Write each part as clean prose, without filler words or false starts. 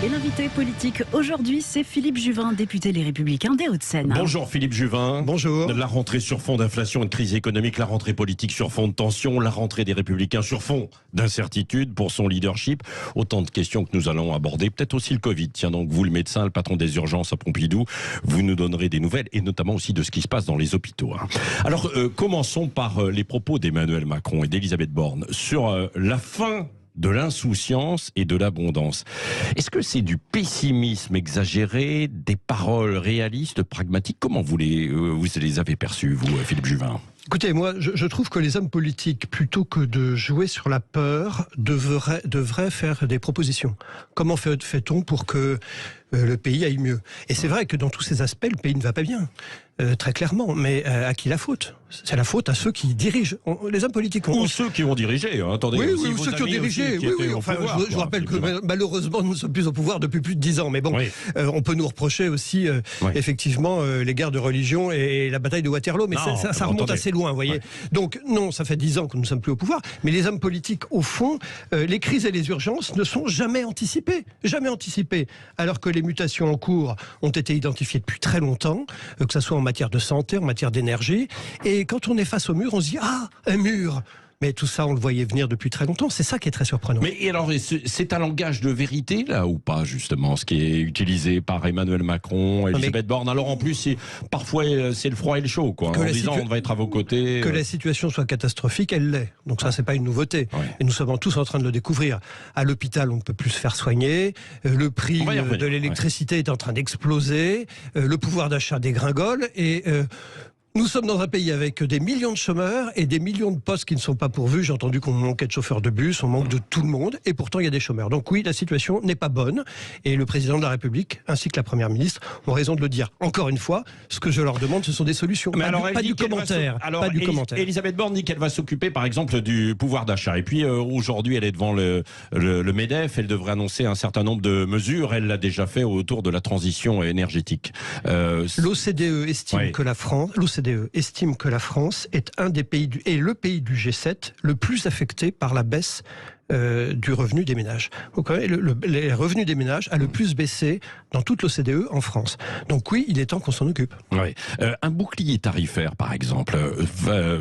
Et l'invité politique aujourd'hui, c'est Philippe Juvin, député Les Républicains des Hauts-de-Seine. Bonjour Philippe Juvin. Bonjour. La rentrée sur fond d'inflation et de crise économique, la rentrée politique sur fond de tension, la rentrée des Républicains sur fond d'incertitude pour son leadership. Autant de questions que nous allons aborder. Peut-être aussi le Covid. Tiens donc, vous le médecin, le patron des urgences à Pompidou, vous nous donnerez des nouvelles et notamment aussi de ce qui se passe dans les hôpitaux. Alors, commençons par les propos d'Emmanuel Macron et d'Elisabeth Borne sur la fin de l'insouciance et de l'abondance. Est-ce que c'est du pessimisme exagéré, des paroles réalistes, pragmatiques? Comment vous les avez perçues, vous, Philippe Juvin? Écoutez, moi, je trouve que les hommes politiques, plutôt que de jouer sur la peur, devraient faire des propositions. Comment fait-on pour que le pays aille mieux? Et c'est vrai que dans tous ces aspects, le pays ne va pas bien, très clairement. Mais à qui la faute? C'est la faute à ceux qui dirigent. Les hommes politiques ont... Ou ceux qui ont dirigé, hein. Attendez. Oui, ceux qui ont dirigé. Oui. Enfin, je rappelle que malheureusement, nous ne sommes plus au pouvoir depuis plus de 10 ans. Mais bon, on peut nous reprocher aussi, effectivement, les guerres de religion et la bataille de Waterloo. Mais non, ça remonte assez loin, vous voyez. Ouais. Donc, non, ça fait 10 ans que nous ne sommes plus au pouvoir. Mais les hommes politiques, au fond, les crises et les urgences ne sont jamais anticipées. Jamais anticipées. Alors que les mutations en cours ont été identifiées depuis très longtemps, que ce soit en matière de santé, en matière d'énergie. Et quand on est face au mur, on se dit « Ah, un mur !» Mais tout ça, on le voyait venir depuis très longtemps. C'est ça qui est très surprenant. Mais alors, c'est un langage de vérité, là, ou pas, justement, ce qui est utilisé par Emmanuel Macron, Elisabeth Borne? Alors, en plus, parfois, c'est le froid et le chaud, quoi. En disant, on va être à vos côtés. Que la situation soit catastrophique, elle l'est. Donc ça, c'est pas une nouveauté. Ouais. Et nous sommes tous en train de le découvrir. À l'hôpital, on ne peut plus se faire soigner. Le prix de l'électricité est en train d'exploser. Le pouvoir d'achat dégringole. Et... nous sommes dans un pays avec des millions de chômeurs et des millions de postes qui ne sont pas pourvus. J'ai entendu qu'on manquait de chauffeurs de bus, on manque de tout le monde, et pourtant il y a des chômeurs. Donc oui, la situation n'est pas bonne, et le président de la République, ainsi que la première ministre, ont raison de le dire. Encore une fois, ce que je leur demande, ce sont des solutions, pas du commentaire. Elisabeth Borne dit qu'elle va s'occuper, par exemple, du pouvoir d'achat. Et puis aujourd'hui, elle est devant le MEDEF, elle devrait annoncer un certain nombre de mesures. Elle l'a déjà fait autour de la transition énergétique. L'OCDE estime que la France... L'OCDE estime que la France est le pays du G7 le plus affecté par la baisse du revenu des ménages. Donc, les revenus des ménages a le plus baissé dans toute l'OCDE en France. Donc oui, il est temps qu'on s'en occupe. Oui. Un bouclier tarifaire, par exemple,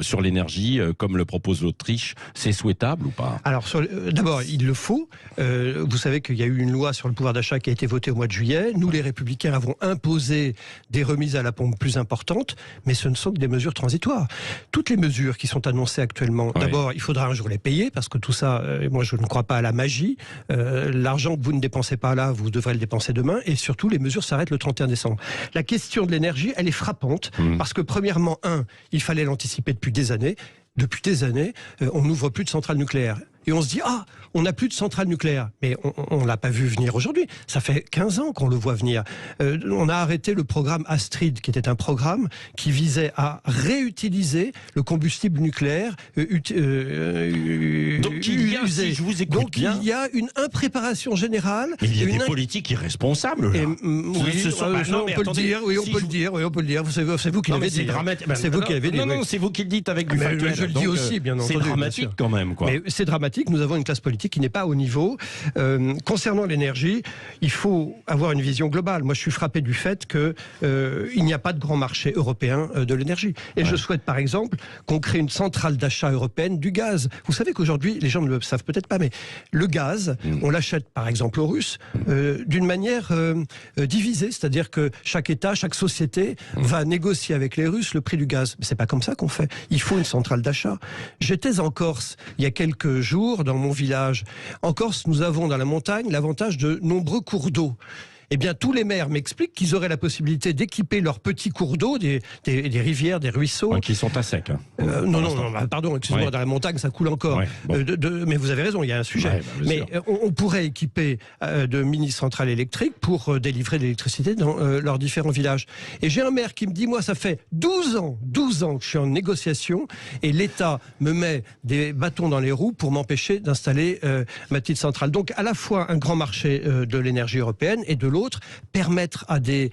sur l'énergie, comme le propose l'Autriche, c'est souhaitable ou pas? Alors, d'abord, il le faut. Vous savez qu'il y a eu une loi sur le pouvoir d'achat qui a été votée au mois de juillet. Nous, les Républicains, avons imposé des remises à la pompe plus importantes, mais ce ne sont que des mesures transitoires. Toutes les mesures qui sont annoncées actuellement, d'abord, il faudra un jour les payer, parce que tout ça... moi, je ne crois pas à la magie. L'argent que vous ne dépensez pas là, vous devrez le dépenser demain. Et surtout, les mesures s'arrêtent le 31 décembre. La question de l'énergie, elle est frappante. Parce que, premièrement, il fallait l'anticiper depuis des années. Depuis des années, on n'ouvre plus de centrales nucléaires. Et on se dit, on n'a plus de centrales nucléaires. Mais on ne l'a pas vu venir aujourd'hui. Ça fait 15 ans qu'on le voit venir. On a arrêté le programme Astrid, qui était un programme qui visait à réutiliser le combustible nucléaire Donc il y a, si je vous écoute bien... il y a une impréparation générale. Mais il y a des politiques irresponsables, là. On peut le dire. C'est vous qui l'avez dit. C'est vous qui l'avez dit. Non, c'est vous qui le dites avec du factuel. Je le dis aussi, bien entendu. C'est dramatique quand même, quoi. Mais c'est dramatique. Nous avons une classe politique qui n'est pas au niveau. Concernant l'énergie, il faut avoir une vision globale. Moi, je suis frappé du fait qu'il n'y a pas de grand marché européen de l'énergie. Et je souhaite, par exemple, qu'on crée une centrale d'achat européenne du gaz. Vous savez qu'aujourd'hui, les gens ne le savent peut-être pas, mais le gaz, on l'achète, par exemple, aux Russes, d'une manière divisée. C'est-à-dire que chaque État, chaque société va négocier avec les Russes le prix du gaz. Mais c'est pas comme ça qu'on fait. Il faut une centrale d'achat. J'étais en Corse il y a quelques jours, dans mon village. En Corse, nous avons dans la montagne l'avantage de nombreux cours d'eau. Eh bien, tous les maires m'expliquent qu'ils auraient la possibilité d'équiper leurs petits cours d'eau, des rivières, des ruisseaux. Qui sont à sec. Pardon, excusez-moi, dans la montagne, ça coule encore. Mais vous avez raison, il y a un sujet. Mais on pourrait équiper de mini-centrales électriques pour délivrer de l'électricité dans leurs différents villages. Et j'ai un maire qui me dit, moi, ça fait 12 ans que je suis en négociation et l'État me met des bâtons dans les roues pour m'empêcher d'installer ma petite centrale. Donc, à la fois un grand marché de l'énergie européenne et de l'autre, l'autre, permettre à des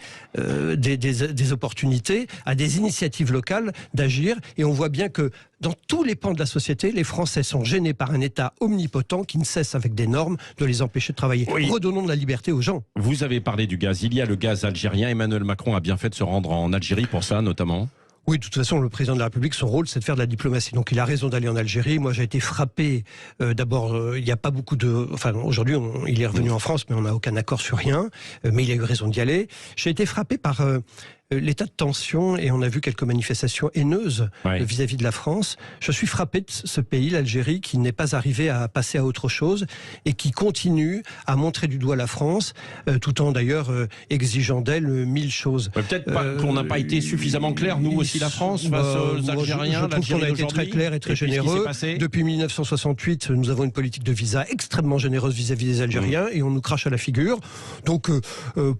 opportunités, à des initiatives locales d'agir. Et on voit bien que dans tous les pans de la société, les Français sont gênés par un État omnipotent qui ne cesse avec des normes de les empêcher de travailler. Oui. Redonnons de la liberté aux gens. Vous avez parlé du gaz. Il y a le gaz algérien. Emmanuel Macron a bien fait de se rendre en Algérie pour ça, notamment. Oui, de toute façon, le président de la République, son rôle, c'est de faire de la diplomatie. Donc, il a raison d'aller en Algérie. Moi, j'ai été frappé. D'abord, il n'y a pas beaucoup de... Enfin, aujourd'hui, il est revenu en France, mais on n'a aucun accord sur rien. Mais il a eu raison d'y aller. J'ai été frappé par l'état de tension, et on a vu quelques manifestations haineuses vis-à-vis de la France. Je suis frappé de ce pays, l'Algérie, qui n'est pas arrivé à passer à autre chose et qui continue à montrer du doigt la France, tout en d'ailleurs exigeant d'elle 1000 choses. Peut-être qu'on n'a pas été suffisamment clair, nous aussi, la France, face aux Algériens. Je trouve qu'on a été très clair et très généreux. Depuis 1968, nous avons une politique de visa extrêmement généreuse vis-à-vis des Algériens et on nous crache à la figure. Donc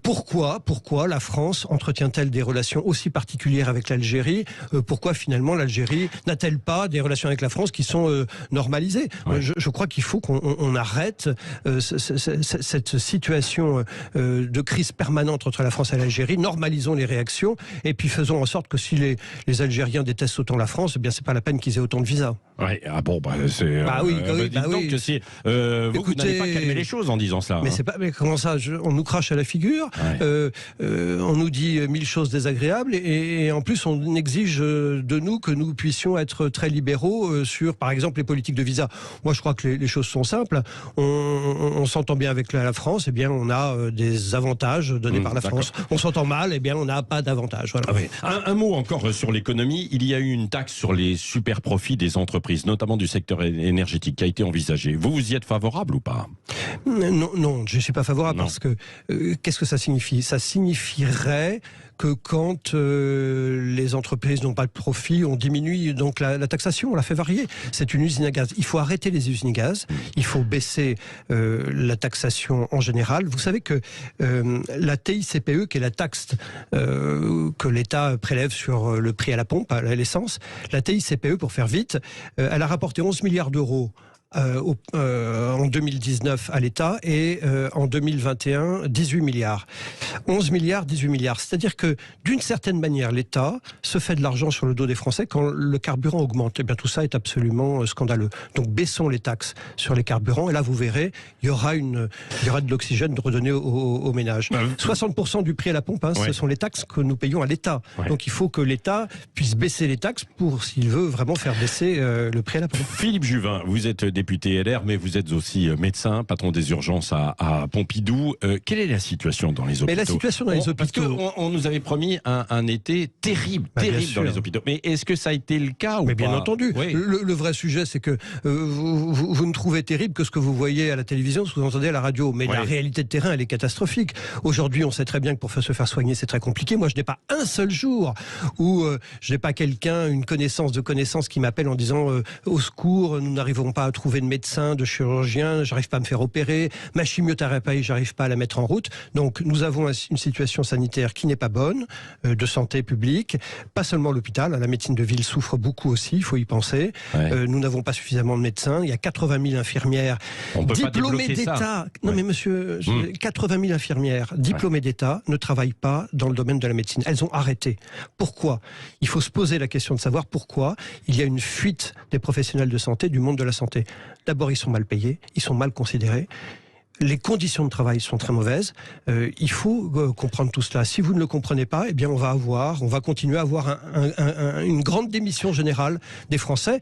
pourquoi la France entretient-elle des relations aussi particulières avec l'Algérie? Pourquoi finalement l'Algérie n'a-t-elle pas des relations avec la France qui sont normalisées? Je crois qu'il faut qu'on arrête cette situation de crise permanente entre la France et l'Algérie. Normalisons les réactions et puis faisons en sorte que si les Algériens détestent autant la France, eh bien c'est pas la peine qu'ils aient autant de visas. Ouais, ah bon, c'est. Donc si, vous n'allez pas calmer les choses en disant cela. Mais c'est pas. Mais comment ça? On nous crache à la figure. On nous dit 1000 choses désagréables et en plus on exige de nous que nous puissions être très libéraux sur, par exemple, les politiques de visa. Moi, je crois que les choses sont simples. On s'entend bien avec la France, eh bien on a des avantages donnés par la France. On s'entend mal, eh bien on n'a pas d'avantages. Voilà. Un mot encore sur l'économie. Il y a eu une taxe sur les super profits des entreprises, notamment du secteur énergétique, qui a été envisagée. Vous y êtes favorable ou pas? Non, je ne suis pas favorable parce que qu'est-ce que ça signifie? Ça signifierait que quand les entreprises n'ont pas de profit, on diminue donc la taxation, on la fait varier. C'est une usine à gaz. Il faut arrêter les usines à gaz, il faut baisser la taxation en général. Vous savez que la TICPE, qui est la taxe que l'État prélève sur le prix à la pompe, à l'essence, la TICPE, pour faire vite, elle a rapporté 11 milliards d'euros en 2019 à l'État et en 2021 18 milliards. 11 milliards, 18 milliards. C'est-à-dire que d'une certaine manière l'État se fait de l'argent sur le dos des Français quand le carburant augmente. Et bien tout ça est absolument scandaleux. Donc baissons les taxes sur les carburants et là vous verrez, il y aura de l'oxygène de redonner aux ménages. 60% du prix à la pompe, ce sont les taxes que nous payons à l'État. Donc il faut que l'État puisse baisser les taxes pour, s'il veut vraiment faire baisser le prix à la pompe. Philippe Juvin, vous êtes député LR, mais vous êtes aussi médecin, patron des urgences à Pompidou. Quelle est la situation dans les hôpitaux? Mais la situation dans les hôpitaux... Parce qu'on nous avait promis un été terrible dans les hôpitaux. Mais est-ce que ça a été le cas ou pas? Bien entendu. Oui. Le vrai sujet, c'est que vous ne trouvez terrible que ce que vous voyez à la télévision, ce que vous entendez à la radio. Mais la réalité de terrain, elle est catastrophique. Aujourd'hui, on sait très bien que pour se faire soigner, c'est très compliqué. Moi, je n'ai pas un seul jour où je n'ai pas quelqu'un, une connaissance qui m'appelle en disant au secours, nous n'arrivons pas à trouver de médecin, de chirurgien, j'arrive pas à me faire opérer, ma chimiothérapie, j'arrive pas à la mettre en route. Donc nous avons une situation sanitaire qui n'est pas bonne, de santé publique, pas seulement l'hôpital, la médecine de ville souffre beaucoup aussi, il faut y penser. Nous n'avons pas suffisamment de médecins, il y a 80 000 infirmières diplômées d'État. Non mais monsieur, 80 000 infirmières diplômées d'État ne travaillent pas dans le domaine de la médecine. Elles ont arrêté. Pourquoi? Il faut se poser la question de savoir pourquoi il y a une fuite des professionnels de santé, du monde de la santé. D'abord, ils sont mal payés, ils sont mal considérés. Les conditions de travail sont très mauvaises. Il faut comprendre tout cela. Si vous ne le comprenez pas, eh bien on va continuer à avoir une grande démission générale des Français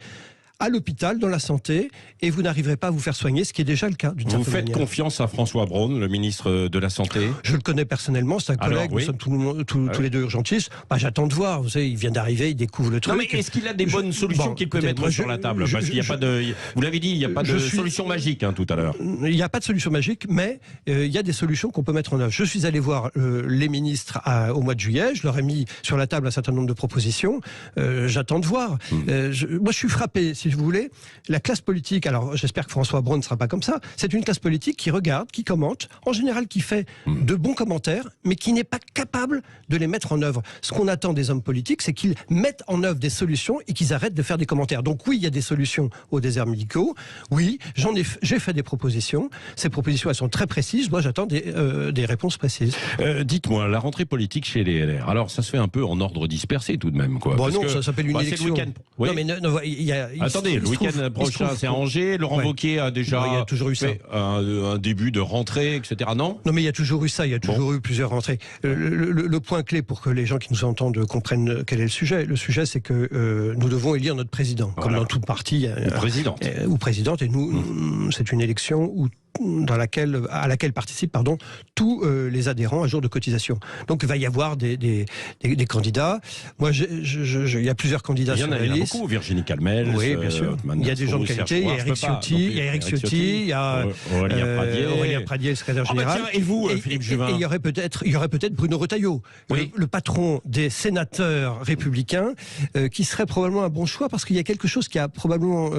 à l'hôpital, dans la santé, et vous n'arriverez pas à vous faire soigner, ce qui est déjà le cas d'une certaine manière. Vous faites confiance à François Braun, le ministre de la Santé? Je le connais personnellement, c'est un collègue, nous sommes tous les deux urgentistes. J'attends de voir, vous savez, il vient d'arriver, il découvre le truc. Non mais est-ce qu'il a des bonnes solutions qu'il peut mettre sur la table? Parce qu'il n'y a pas de... Vous l'avez dit, il n'y a pas de solution magique tout à l'heure. Il n'y a pas de solution magique, mais il y a des solutions qu'on peut mettre en œuvre. Je suis allé voir les ministres au mois de juillet, je leur ai mis sur la table un certain nombre de propositions. J'attends de voir. Moi je suis frappé, si si vous voulez, la classe politique, alors j'espère que François Braun ne sera pas comme ça, c'est une classe politique qui regarde, qui commente, en général qui fait de bons commentaires, mais qui n'est pas capable de les mettre en œuvre. Ce qu'on attend des hommes politiques, c'est qu'ils mettent en œuvre des solutions et qu'ils arrêtent de faire des commentaires. Donc oui, il y a des solutions aux déserts médicaux. Oui, j'ai fait des propositions. Ces propositions, elles sont très précises. Moi, j'attends des réponses précises. Dites-moi, la rentrée politique chez les LR, alors ça se fait un peu en ordre dispersé tout de même, quoi. Bon, non, ça s'appelle une élection. Oui. Non, mais attendez, le week-end prochain, c'est à Angers. Laurent Wauquiez a déjà il y a toujours eu fait un début de rentrée, etc. Non, mais il y a toujours eu ça. Il y a toujours eu plusieurs rentrées. Le point clé pour que les gens qui nous entendent comprennent quel est le sujet. Le sujet, c'est que nous devons élire notre président, comme dans toute partie. Ou présidente. Et nous, c'est une élection à laquelle participent tous les adhérents à jour de cotisation. Donc il va y avoir des candidats. Moi, il y a plusieurs candidats sur la liste. Il y en a beaucoup. Virginie Calmel. Oui, bien sûr. Il y a des gens de qualité. Il y a Eric Ciotti. Il y a Aurélien Pradier, le secrétaire général. Et vous, Philippe Juvin? Et il y aurait peut-être Bruno Retailleau, le patron des sénateurs républicains, qui serait probablement un bon choix parce qu'il y a quelque chose qui a probablement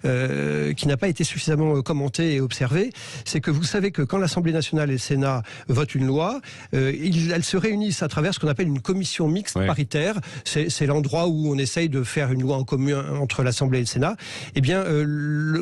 qui n'a pas été suffisamment commenté et observé. C'est que vous savez que quand l'Assemblée nationale et le Sénat votent une loi, elles se réunissent à travers ce qu'on appelle une commission mixte paritaire. C'est l'endroit où on essaye de faire une loi en commun entre l'Assemblée et le Sénat. Eh bien,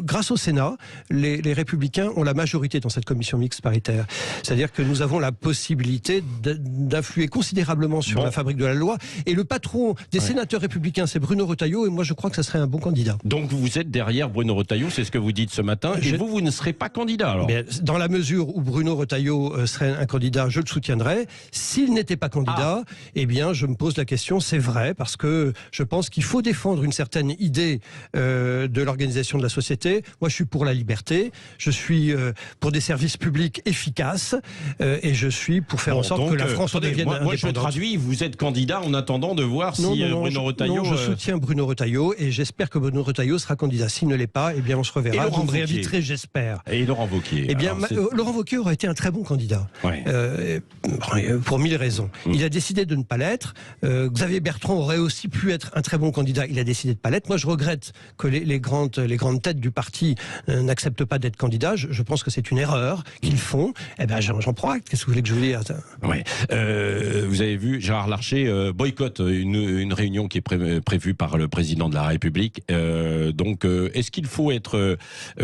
grâce au Sénat, les Républicains ont la majorité dans cette commission mixte paritaire. C'est-à-dire que nous avons la possibilité d'influer considérablement sur la fabrique de la loi. Et le patron des sénateurs républicains, c'est Bruno Retailleau. Et moi, je crois que ça serait un bon candidat. Donc, vous êtes derrière Bruno Retailleau, c'est ce que vous dites ce matin. Et vous ne serez pas candidat. Alors. Dans la mesure où Bruno Retailleau serait un candidat, je le soutiendrais. S'il n'était pas candidat, eh bien, je me pose la question, c'est vrai, parce que je pense qu'il faut défendre une certaine idée de l'organisation de la société. Moi, je suis pour la liberté, je suis pour des services publics efficaces, et je suis pour faire en sorte que la France devienne indépendante. Moi, je traduis, vous êtes candidat en attendant de voir si Bruno Retailleau... Non, je soutiens Bruno Retailleau, et j'espère que Bruno Retailleau sera candidat. S'il ne l'est pas, eh bien, on se reverra. Vous me réinviterez, j'espère. Et Laurent Wauquiez. Eh bien, Laurent Wauquiez aurait été un très bon candidat, pour 1000 raisons. Il a décidé de ne pas l'être. Xavier Bertrand aurait aussi pu être un très bon candidat. Il a décidé de ne pas l'être. Moi, je regrette que les grandes têtes du parti n'acceptent pas d'être candidats. Je pense que c'est une erreur qu'ils font. Eh bien, j'en prends acte. Qu'est-ce que vous voulez que je vous dise? Vous avez vu, Gérard Larcher boycotte une réunion qui est prévue par le président de la République. Donc, est-ce qu'il faut être,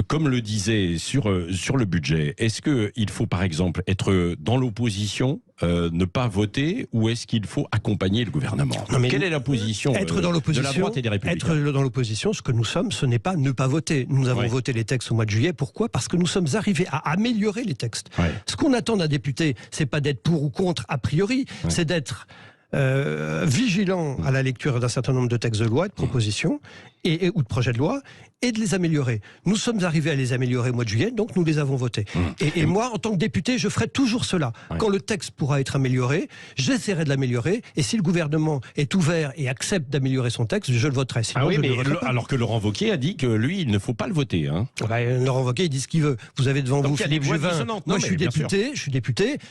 comme le disait sur le budget, est-ce qu'il faut par exemple être dans l'opposition, ne pas voter, ou est-ce qu'il faut accompagner le gouvernement? Quelle est la position de la droite et des Républicains? Être dans l'opposition, ce que nous sommes, ce n'est pas ne pas voter. Nous avons voté les textes au mois de juillet. Pourquoi? Parce que nous sommes arrivés à améliorer les textes. Ce qu'on attend d'un député, c'est pas d'être pour ou contre a priori, c'est d'être vigilant à la lecture d'un certain nombre de textes de loi, de propositions ou de projets de loi, et de les améliorer. Nous sommes arrivés à les améliorer au mois de juillet, donc nous les avons votés. Et moi, en tant que député, je ferai toujours cela. Quand le texte pourra être amélioré, j'essaierai de l'améliorer, et si le gouvernement est ouvert et accepte d'améliorer son texte, je le voterai. Sinon, alors que Laurent Wauquiez a dit que lui, il ne faut pas le voter. Laurent Wauquiez, il dit ce qu'il veut. Vous avez devant vous Philippe Juvin. Moi, je suis député,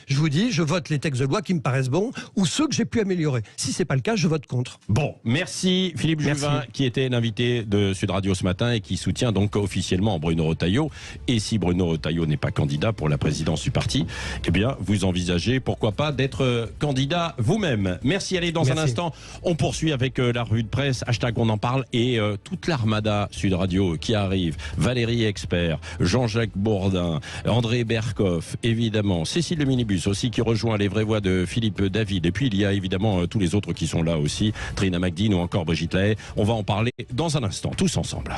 je vous dis, je vote les textes de loi qui me paraissent bons, ou ceux que j'ai pu améliorer. Si c'est pas le cas, je vote contre. Bon, merci Philippe Juvin, qui était l'invité de Sud Radio ce matin et qui soutient donc officiellement Bruno Retailleau. Et si Bruno Retailleau n'est pas candidat pour la présidence du parti, eh bien, vous envisagez, pourquoi pas, d'être candidat vous-même. Merci. Allez, dans un instant, on poursuit avec la revue de presse, hashtag on en parle, et toute l'armada Sud Radio qui arrive. Valérie Expert, Jean-Jacques Bourdin, André Berkoff, évidemment, Cécile Le Minibus aussi, qui rejoint les vraies voix de Philippe David. Et puis, il y a évidemment tous les autres qui sont là aussi, Trina Magdine ou encore Brigitte Lahaye. On va en parler dans un instant, tous ensemble.